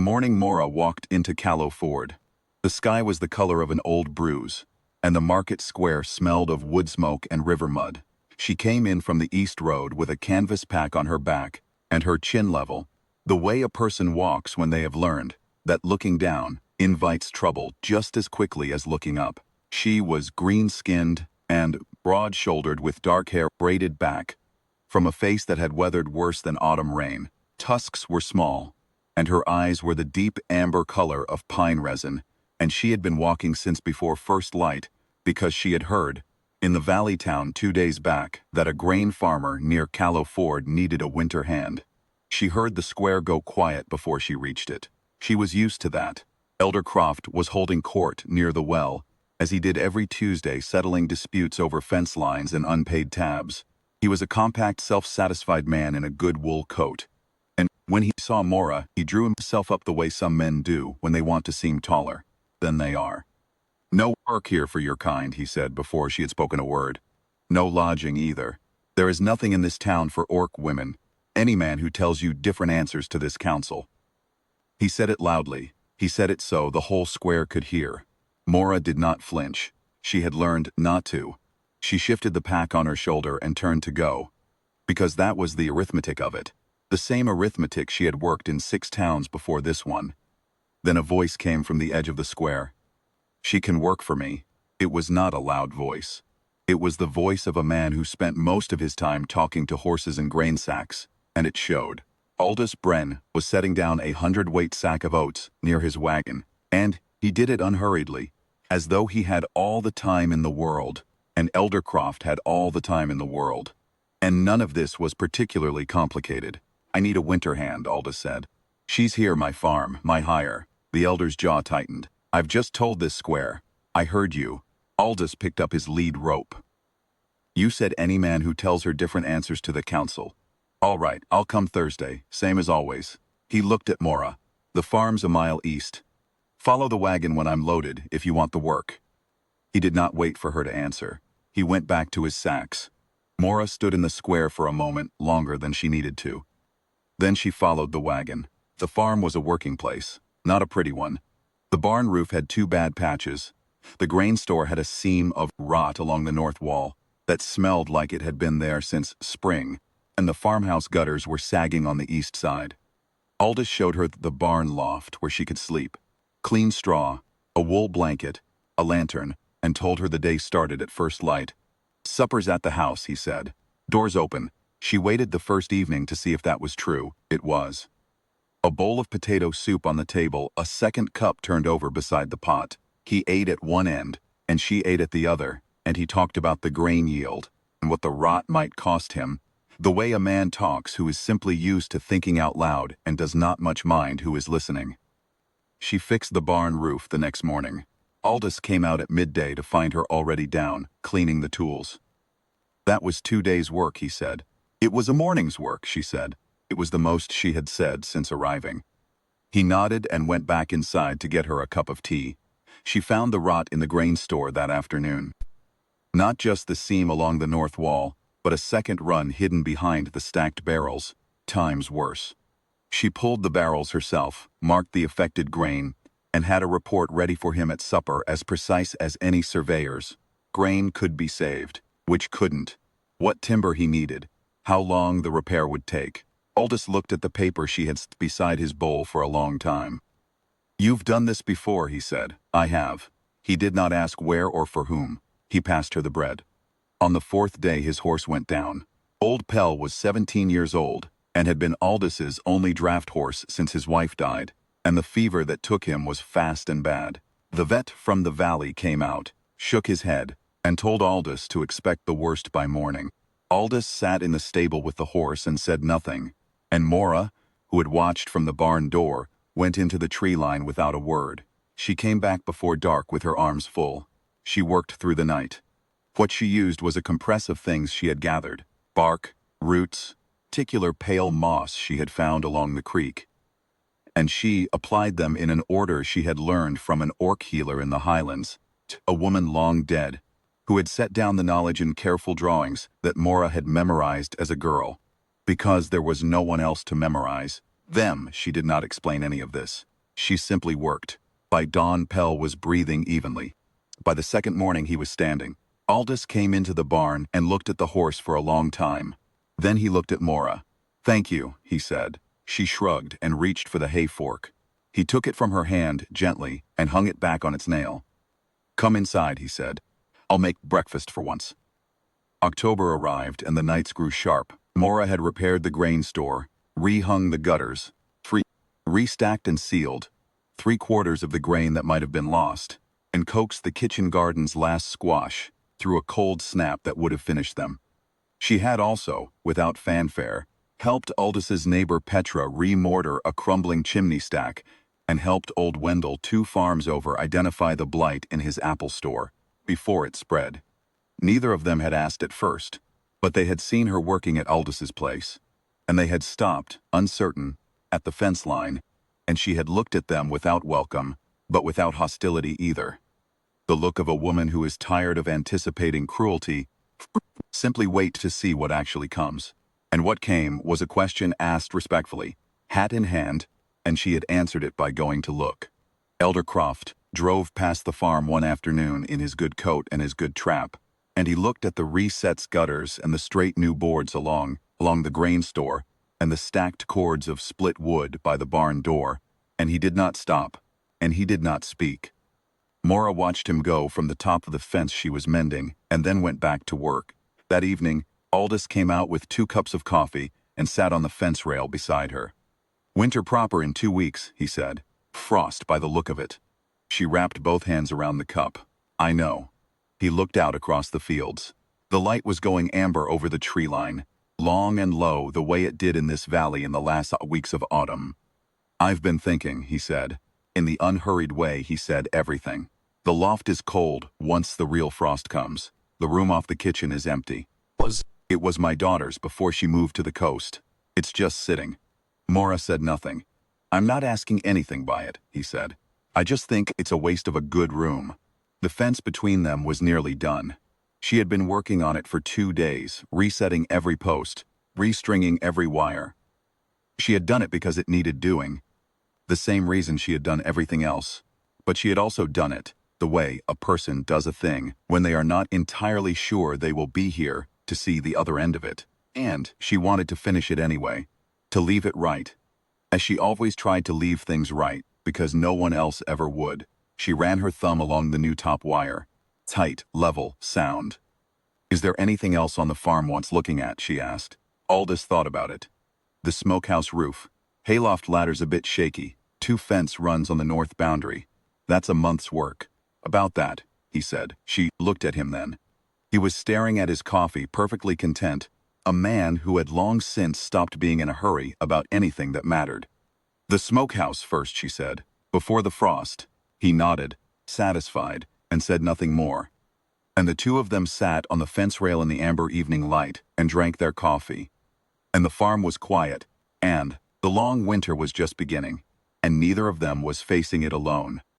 The morning Mora walked into Callow Ford. The sky was the color of an old bruise, and the market square smelled of wood smoke and river mud. She came in from the East Road with a canvas pack on her back and her chin level, the way a person walks when they have learned that looking down invites trouble just as quickly as looking up. She was green-skinned and broad-shouldered with dark hair braided back from a face that had weathered worse than autumn rain. Tusks were small, and her eyes were the deep amber color of pine resin, and she had been walking since before first light because she had heard, in the valley town 2 days back, that a grain farmer near Callow Ford needed a winter hand. She heard the square go quiet before she reached it. She was used to that. Elder Croft was holding court near the well, as he did every Tuesday, settling disputes over fence lines and unpaid tabs. He was a compact, self-satisfied man in a good wool coat. And when he saw Mora, he drew himself up the way some men do when they want to seem taller than they are. "No work here for your kind," he said before she had spoken a word. "No lodging either. There is nothing in this town for orc women. Any man who tells you different answers to this council." He said it loudly. He said it so the whole square could hear. Mora did not flinch. She had learned not to. She shifted the pack on her shoulder and turned to go. Because that was the arithmetic of it. The same arithmetic she had worked in 6 towns before this one. Then a voice came from the edge of the square. "She can work for me." It was not a loud voice. It was the voice of a man who spent most of his time talking to horses and grain sacks, and it showed. Aldous Bren was setting down a 100-weight sack of oats near his wagon, and he did it unhurriedly, as though he had all the time in the world, and Elder Croft had all the time in the world. And none of this was particularly complicated. "I need a winter hand," Aldous said. "She's here, my farm, my hire." The elder's jaw tightened. "I've just told this square. I heard you." Aldous picked up his lead rope. "You said any man who tells her different answers to the council. All right, I'll come Thursday, same as always." He looked at Mora. "The farm's a mile east. Follow the wagon when I'm loaded if you want the work." He did not wait for her to answer. He went back to his sacks. Mora stood in the square for a moment longer than she needed to. Then she followed the wagon. The farm was a working place, not a pretty one. The barn roof had 2 bad patches. The grain store had a seam of rot along the north wall that smelled like it had been there since spring, and the farmhouse gutters were sagging on the east side. Aldous showed her the barn loft where she could sleep. Clean straw, a wool blanket, a lantern, and told her the day started at first light. "Supper's at the house," he said. "Doors open." She waited the first evening to see if that was true. It was. A bowl of potato soup on the table, a second cup turned over beside the pot. He ate at one end, and she ate at the other, and he talked about the grain yield, and what the rot might cost him, the way a man talks who is simply used to thinking out loud and does not much mind who is listening. She fixed the barn roof the next morning. Aldous came out at midday to find her already down, cleaning the tools. "That was 2 days' work," he said. "It was a morning's work," she said. It was the most she had said since arriving. He nodded and went back inside to get her a cup of tea. She found the rot in the grain store that afternoon. Not just the seam along the north wall, but a second run hidden behind the stacked barrels, times worse. She pulled the barrels herself, marked the affected grain, and had a report ready for him at supper as precise as any surveyor's. Grain could be saved, which couldn't, what timber he needed, how long the repair would take. Aldous looked at the paper she had set beside his bowl for a long time. "You've done this before," he said. "I have." He did not ask where or for whom. He passed her the bread. On the 4th day his horse went down. Old Pell was 17 years old, and had been Aldous' only draft horse since his wife died, and the fever that took him was fast and bad. The vet from the valley came out, shook his head, and told Aldous to expect the worst by morning. Aldous sat in the stable with the horse and said nothing, and Mora, who had watched from the barn door, went into the tree line without a word. She came back before dark with her arms full. She worked through the night. What she used was a compress of things she had gathered: bark, roots, particular pale moss she had found along the creek. And she applied them in an order she had learned from an orc healer in the Highlands, a woman long dead, who had set down the knowledge in careful drawings that Mora had memorized as a girl. Because there was no one else to memorize, She did not explain any of this. She simply worked. By dawn, Pell was breathing evenly. By the second morning, he was standing. Aldous came into the barn and looked at the horse for a long time. Then he looked at Mora. "Thank you," he said. She shrugged and reached for the hay fork. He took it from her hand gently and hung it back on its nail. "Come inside," he said. "I'll make breakfast for once." October arrived and the nights grew sharp. Mora had repaired the grain store, rehung the gutters, restacked and sealed 3/4 of the grain that might have been lost, and coaxed the kitchen garden's last squash through a cold snap that would have finished them. She had also, without fanfare, helped Aldous' neighbor Petra re-mortar a crumbling chimney stack and helped old Wendell 2 farms over identify the blight in his apple store before it spread. Neither of them had asked at first, but they had seen her working at Aldous' place, and they had stopped, uncertain, at the fence line, and she had looked at them without welcome, but without hostility either. The look of a woman who is tired of anticipating cruelty. Simply wait to see what actually comes. And what came was a question asked respectfully, hat in hand, and she had answered it by going to look. Elder Croft drove past the farm one afternoon in his good coat and his good trap, and he looked at the reset gutters and the straight new boards along the grain store and the stacked cords of split wood by the barn door, and he did not stop, and he did not speak. Mora watched him go from the top of the fence she was mending and then went back to work. That evening, Aldous came out with 2 cups of coffee and sat on the fence rail beside her. "Winter proper in 2 weeks," he said. "Frost by the look of it." She wrapped both hands around the cup. "I know." He looked out across the fields. The light was going amber over the tree line, long and low the way it did in this valley in the last weeks of autumn. "I've been thinking," he said. In the unhurried way he said everything. "The loft is cold once the real frost comes. The room off the kitchen is empty. It was my daughter's before she moved to the coast. It's just sitting." Mora said nothing. "I'm not asking anything by it," he said. "I just think it's a waste of a good room." The fence between them was nearly done. She had been working on it for 2 days, resetting every post, restringing every wire. She had done it because it needed doing, the same reason she had done everything else. But she had also done it the way a person does a thing when they are not entirely sure they will be here to see the other end of it. And she wanted to finish it anyway, to leave it right. As she always tried to leave things right, because no one else ever would. She ran her thumb along the new top wire. Tight, level, sound. "Is there anything else on the farm wants looking at?" she asked. Aldous thought about it. "The smokehouse roof. Hayloft ladder's a bit shaky. 2 fence runs on the north boundary. That's a month's work." "About that," he said. She looked at him then. He was staring at his coffee, perfectly content, a man who had long since stopped being in a hurry about anything that mattered. "The smokehouse first," she said, "before the frost." He nodded, satisfied, and said nothing more. And the 2 of them sat on the fence rail in the amber evening light and drank their coffee. And the farm was quiet, and the long winter was just beginning, and neither of them was facing it alone.